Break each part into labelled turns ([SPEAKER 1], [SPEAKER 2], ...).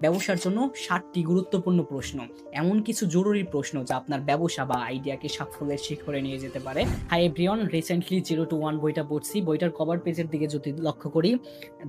[SPEAKER 1] ব্যবসার জন্য ৭টি গুরুত্বপূর্ণ প্রশ্ন। এমন কিছু জরুরি প্রশ্ন যা আপনার ব্যবসা বা আইডিয়াকে সাফল্যের শিখরে নিয়ে যেতে পারে। হাই এভরিওয়ান, রিসেন্টলি 0 to 1 বইটা পড়ছি। বইটার কভার পেজের দিকে যদি লক্ষ্য করি,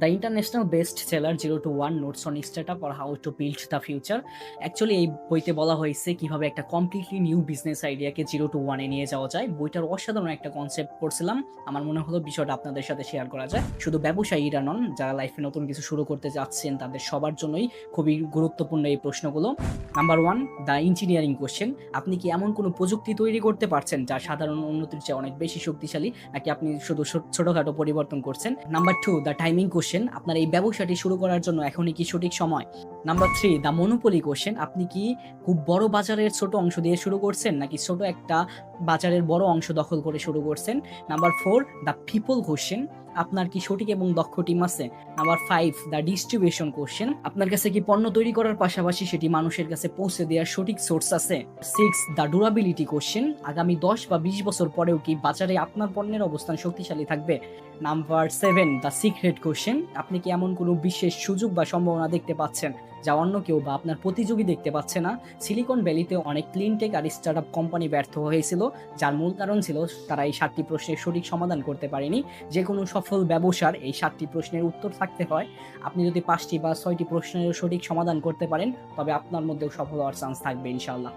[SPEAKER 1] the international best seller 0 to 1 notes on startup or how to build the future. Actually এই বইতে বলা হয়েছে কিভাবে একটা কমপ্লিটলি নিউ বিজনেস আইডিয়াকে 0 to 1 এ নিয়ে যাওয়া যায়। বইটার অসাধারণ একটা কনসেপ্ট পড়ছিলাম। আমার মনে হলো বিষয়টা আপনাদের সাথে শেয়ার করা যায়। শুধু ব্যবসায়ীরা নন, যারা লাইফে নতুন কিছু শুরু করতে যাচ্ছেন তাদের সবার জন্যই খুবই গুরুত্বপূর্ণ এই প্রশ্নগুলো। Number 1, the engineering question. আপনি কি এমন কোনো প্রযুক্তি তৈরি করতে পারছেন যা সাধারণ উন্নতির চেয়ে অনেক বেশি শক্তিশালী, নাকি আপনি শুধু ছোটখাটো পরিবর্তন করছেন? Number 2, the timing question. আপনার এই ব্যবসাটি শুরু করার জন্য এখনই কি সঠিক সময়? Number 3, the monopoly question. আপনি কি খুব বড় বাজারের ছোট অংশ দিয়ে শুরু করছেন, নাকি ছোট একটা বাজারের বড় অংশ দখল করে শুরু করছেন? Number 4, the people question. আপনার কি সঠিক এবং দক্ষ টিম আছে? Number 5, the distribution question. আপনার কাছে কি পণ্য তৈরি করার পাশাপাশি সেটি মানুষের কাছে পৌঁছে দেওয়ার সঠিক সোর্স আছে? 6, দ্য ডুরাবিলিটি কোশ্চেন। আগামী 10 বা 20 বছর পরেও কি বাজারে আপনার পণ্যের অবস্থান শক্তিশালী থাকবে? Number 7, the secret question. আপনি কি এমন কোনো বিশেষ সুযোগ বা সম্ভাবনা দেখতে পাচ্ছেন যা অন্য কেউ বা আপনার প্রতিযোগী দেখতে পাচ্ছে না? সিলিকন ভ্যালিতে অনেক ক্লিনটেক আর স্টার্টআপ কোম্পানি ব্যর্থ হয়েছিল, যার মূল কারণ ছিল তারা এই 7টি প্রশ্নের সঠিক সমাধান করতে পারেনি। যে কোনো সফল ব্যবসার এই 7টি প্রশ্নের উত্তর থাকতে হয়। আপনি যদি 5টি বা 6টি প্রশ্নের সঠিক সমাধান করতে পারেন, তবে আপনার মধ্যেও সফল হওয়ার চান্স থাকবে ইনশাআল্লাহ।